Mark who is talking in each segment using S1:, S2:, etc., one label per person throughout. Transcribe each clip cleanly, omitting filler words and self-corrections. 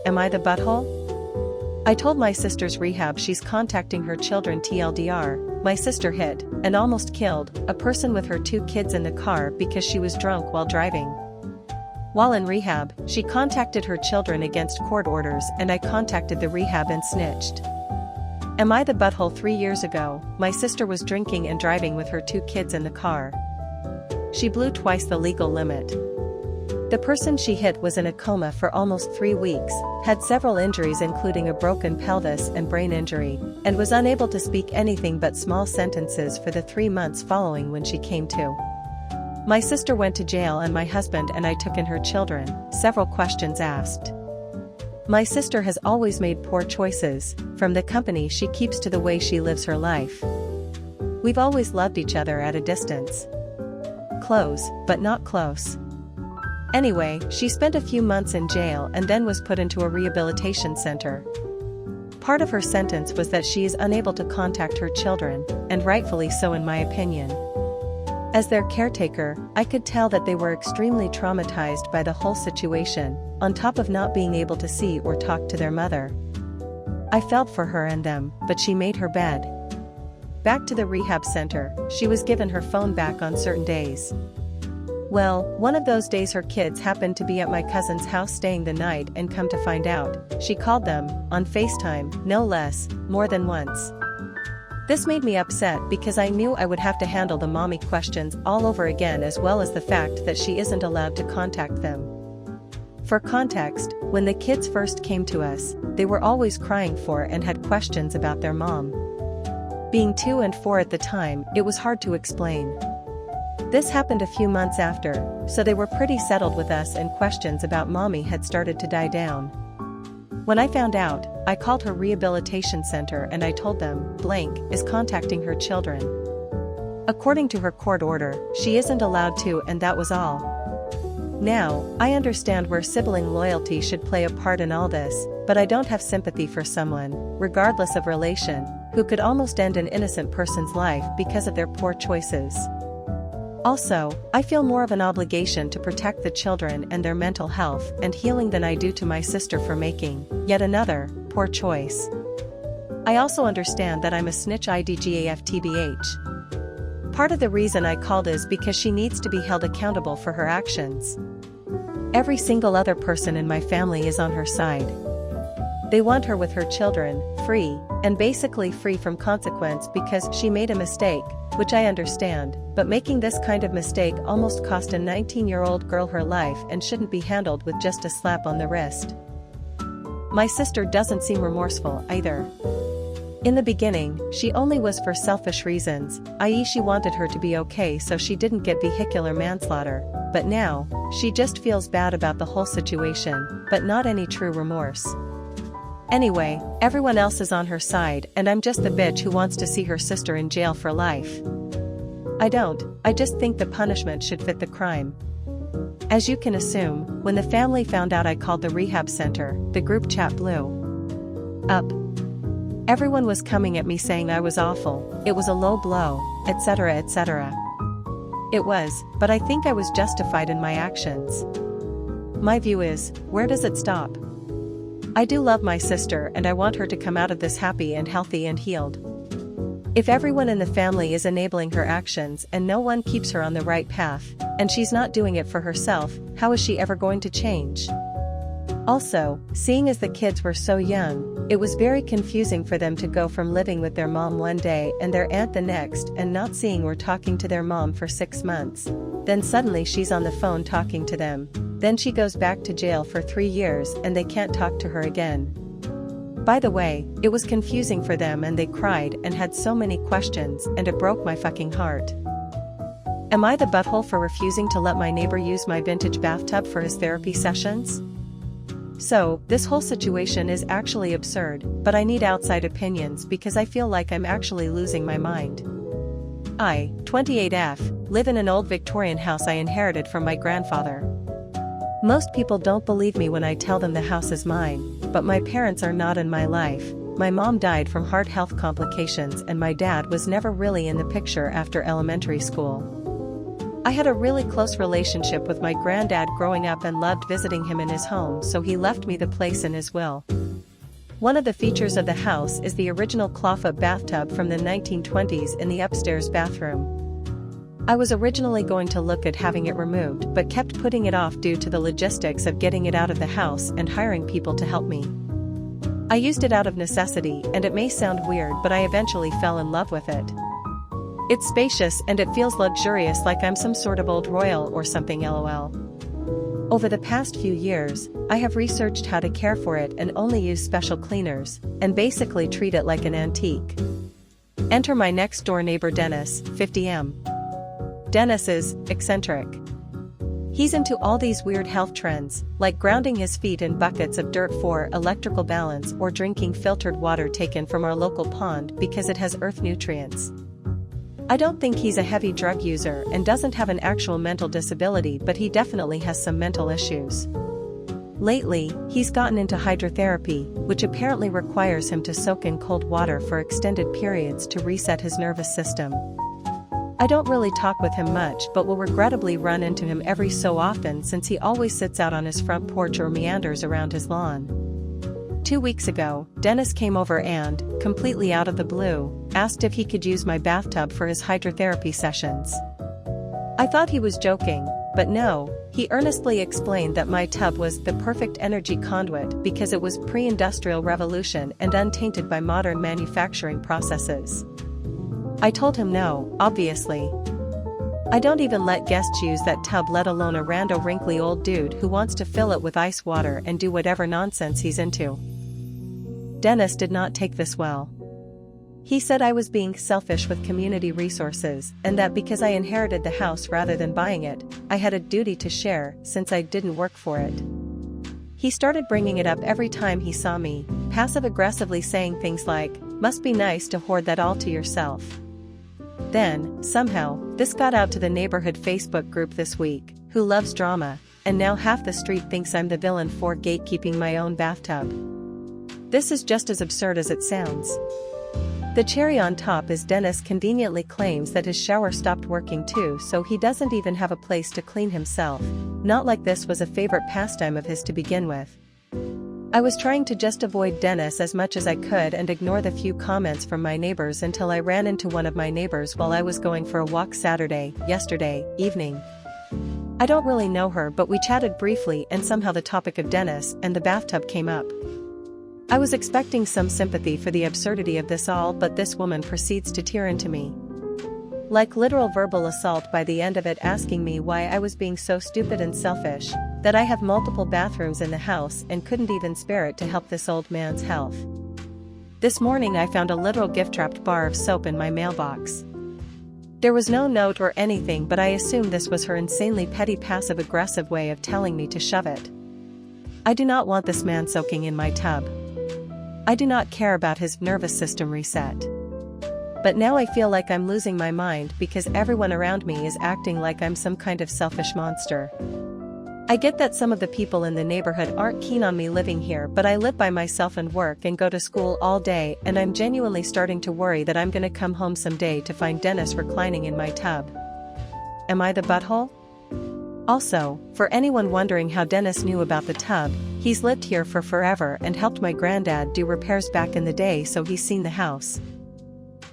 S1: am I the butthole? I told my sister's rehab she's contacting her children TLDR, my sister hit, and almost killed, a person with her 2 kids in the car because she was drunk while driving. While in rehab, she contacted her children against court orders and I contacted the rehab and snitched. Am I the butthole? 3 years ago, my sister was drinking and driving with her 2 kids in the car. She blew twice the legal limit. The person she hit was in a coma for almost 3 weeks, had several injuries including a broken pelvis and brain injury, and was unable to speak anything but small sentences for the 3 months following when she came to. My sister went to jail and my husband and I took in her children, several questions asked. My sister has always made poor choices, from the company she keeps to the way she lives her life. We've always loved each other at a distance. Close, but not close. Anyway, she spent a few months in jail and then was put into a rehabilitation center. Part of her sentence was that she is unable to contact her children, and rightfully so in my opinion. As their caretaker, I could tell that they were extremely traumatized by the whole situation, on top of not being able to see or talk to their mother. I felt for her and them, but she made her bed. Back to the rehab center, she was given her phone back on certain days. Well, one of those days her kids happened to be at my cousin's house staying the night and come to find out, she called them, on FaceTime, no less, more than once. This made me upset because I knew I would have to handle the mommy questions all over again as well as the fact that she isn't allowed to contact them. For context, when the kids first came to us, they were always crying for and had questions about their mom. Being 2 and 4 at the time, it was hard to explain. This happened a few months after, so they were pretty settled with us and questions about mommy had started to die down. When I found out, I called her rehabilitation center and I told them, blank, is contacting her children. According to her court order, she isn't allowed to and that was all. Now, I understand where sibling loyalty should play a part in all this, but I don't have sympathy for someone, regardless of relation, who could almost end an innocent person's life because of their poor choices. Also, I feel more of an obligation to protect the children and their mental health and healing than I do to my sister for making, yet another, poor choice. I also understand that I'm a snitch IDGAFTBH. Part of the reason I called is because she needs to be held accountable for her actions. Every single other person in my family is on her side. They want her with her children, free, and basically free from consequence because she made a mistake, which I understand, but making this kind of mistake almost cost a 19-year-old girl her life and shouldn't be handled with just a slap on the wrist. My sister doesn't seem remorseful either. In the beginning, she only was for selfish reasons, i.e. she wanted her to be okay so she didn't get vehicular manslaughter, but now, she just feels bad about the whole situation, but not any true remorse. Anyway, everyone else is on her side and I'm just the bitch who wants to see her sister in jail for life. I just think the punishment should fit the crime. As you can assume, when the family found out I called the rehab center, the group chat blew up. Everyone was coming at me saying I was awful, it was a low blow, etc. etc. It was, but I think I was justified in my actions. My view is, where does it stop? I do love my sister and I want her to come out of this happy and healthy and healed. If everyone in the family is enabling her actions and no one keeps her on the right path, and she's not doing it for herself, how is she ever going to change? Also, seeing as the kids were so young, it was very confusing for them to go from living with their mom one day and their aunt the next and not seeing or talking to their mom for 6 months. Then suddenly she's on the phone talking to them. Then she goes back to jail for 3 years and they can't talk to her again. By the way, it was confusing for them and they cried and had so many questions and it broke my fucking heart. Am I the butthole for refusing to let my neighbor use my vintage bathtub for his therapy sessions? So, this whole situation is actually absurd, but I need outside opinions because I feel like I'm actually losing my mind. I, 28F, live in an old Victorian house I inherited from my grandfather. Most people don't believe me when I tell them the house is mine, but my parents are not in my life. My mom died from heart health complications and my dad was never really in the picture after elementary school. I had a really close relationship with my granddad growing up and loved visiting him in his home, so he left me the place in his will. One of the features of the house is the original clawfoot bathtub from the 1920s in the upstairs bathroom. I was originally going to look at having it removed but kept putting it off due to the logistics of getting it out of the house and hiring people to help me. I used it out of necessity, and it may sound weird, but I eventually fell in love with it. It's spacious and it feels luxurious, like I'm some sort of old royal or something, lol. Over the past few years, I have researched how to care for it and only use special cleaners, and basically treat it like an antique. Enter my next door neighbor Dennis, 50M. Dennis is eccentric. He's into all these weird health trends, like grounding his feet in buckets of dirt for electrical balance or drinking filtered water taken from our local pond because it has earth nutrients. I don't think he's a heavy drug user and doesn't have an actual mental disability, but he definitely has some mental issues. Lately, he's gotten into hydrotherapy, which apparently requires him to soak in cold water for extended periods to reset his nervous system. I don't really talk with him much, but will regrettably run into him every so often since he always sits out on his front porch or meanders around his lawn. 2 weeks ago, Dennis came over and, completely out of the blue, asked if he could use my bathtub for his hydrotherapy sessions. I thought he was joking, but no, he earnestly explained that my tub was the perfect energy conduit because it was pre-industrial revolution and untainted by modern manufacturing processes. I told him no, obviously. I don't even let guests use that tub, let alone a rando wrinkly old dude who wants to fill it with ice water and do whatever nonsense he's into. Dennis did not take this well. He said I was being selfish with community resources, and that because I inherited the house rather than buying it, I had a duty to share since I didn't work for it. He started bringing it up every time he saw me, passive-aggressively saying things like, "Must be nice to hoard that all to yourself." Then, somehow, this got out to the neighborhood Facebook group this week, who loves drama, and now half the street thinks I'm the villain for gatekeeping my own bathtub. This is just as absurd as it sounds. The cherry on top is Dennis conveniently claims that his shower stopped working too, so he doesn't even have a place to clean himself, not like this was a favorite pastime of his to begin with. I was trying to just avoid Dennis as much as I could and ignore the few comments from my neighbors until I ran into one of my neighbors while I was going for a walk yesterday evening. I don't really know her, but we chatted briefly and somehow the topic of Dennis and the bathtub came up. I was expecting some sympathy for the absurdity of this all, but this woman proceeds to tear into me. Like literal verbal assault by the end of it, asking me why I was being so stupid and selfish, that I have multiple bathrooms in the house and couldn't even spare it to help this old man's health. This morning I found a literal gift-wrapped bar of soap in my mailbox. There was no note or anything, but I assumed this was her insanely petty passive-aggressive way of telling me to shove it. I do not want this man soaking in my tub. I do not care about his nervous system reset. But now I feel like I'm losing my mind because everyone around me is acting like I'm some kind of selfish monster. I get that some of the people in the neighborhood aren't keen on me living here, but I live by myself and work and go to school all day, and I'm genuinely starting to worry that I'm gonna come home someday to find Dennis reclining in my tub. Am I the butthole? Also, for anyone wondering how Dennis knew about the tub, he's lived here for forever and helped my granddad do repairs back in the day, so he's seen the house.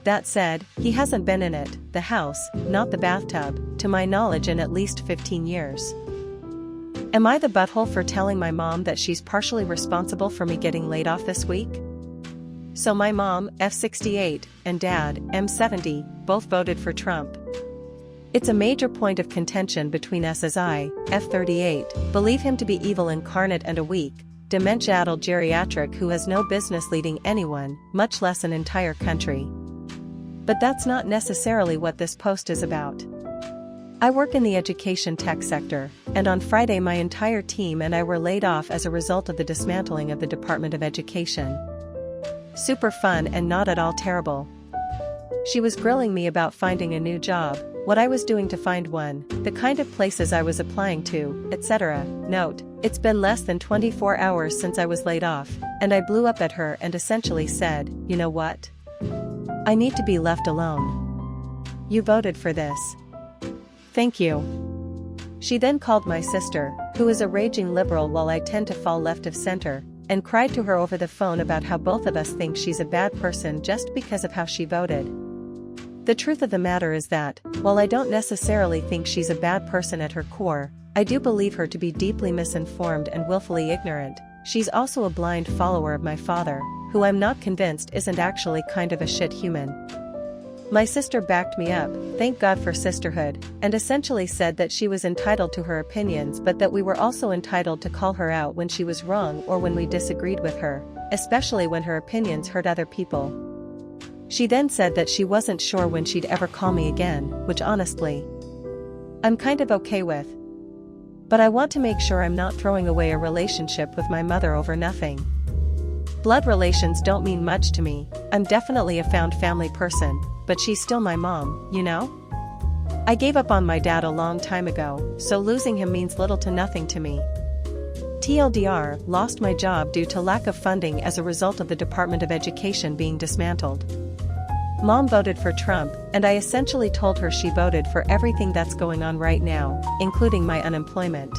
S1: That said, he hasn't been in it, the house, not the bathtub, to my knowledge in at least 15 years. Am I the butthole for telling my mom that she's partially responsible for me getting laid off this week? So my mom, F68, and dad, M70, both voted for Trump. It's a major point of contention between us as I, F38, believe him to be evil incarnate and a weak, dementia-addled geriatric who has no business leading anyone, much less an entire country. But that's not necessarily what this post is about. I work in the education tech sector, and on Friday my entire team and I were laid off as a result of the dismantling of the Department of Education. Super fun and not at all terrible. She was grilling me about finding a new job, what I was doing to find one, the kind of places I was applying to, etc. Note, it's been less than 24 hours since I was laid off, and I blew up at her and essentially said, you know what? I need to be left alone. You voted for this. Thank you. She then called my sister, who is a raging liberal while I tend to fall left of center, and cried to her over the phone about how both of us think she's a bad person just because of how she voted. The truth of the matter is that, while I don't necessarily think she's a bad person at her core, I do believe her to be deeply misinformed and willfully ignorant. She's also a blind follower of my father, who I'm not convinced isn't actually kind of a shit human. My sister backed me up, thank God for sisterhood, and essentially said that she was entitled to her opinions but that we were also entitled to call her out when she was wrong or when we disagreed with her, especially when her opinions hurt other people. She then said that she wasn't sure when she'd ever call me again, which honestly, I'm kind of okay with. But I want to make sure I'm not throwing away a relationship with my mother over nothing. Blood relations don't mean much to me. I'm definitely a found family person, but she's still my mom, you know? I gave up on my dad a long time ago, so losing him means little to nothing to me. TLDR, lost my job due to lack of funding as a result of the Department of Education being dismantled. Mom voted for Trump, and I essentially told her she voted for everything that's going on right now, including my unemployment.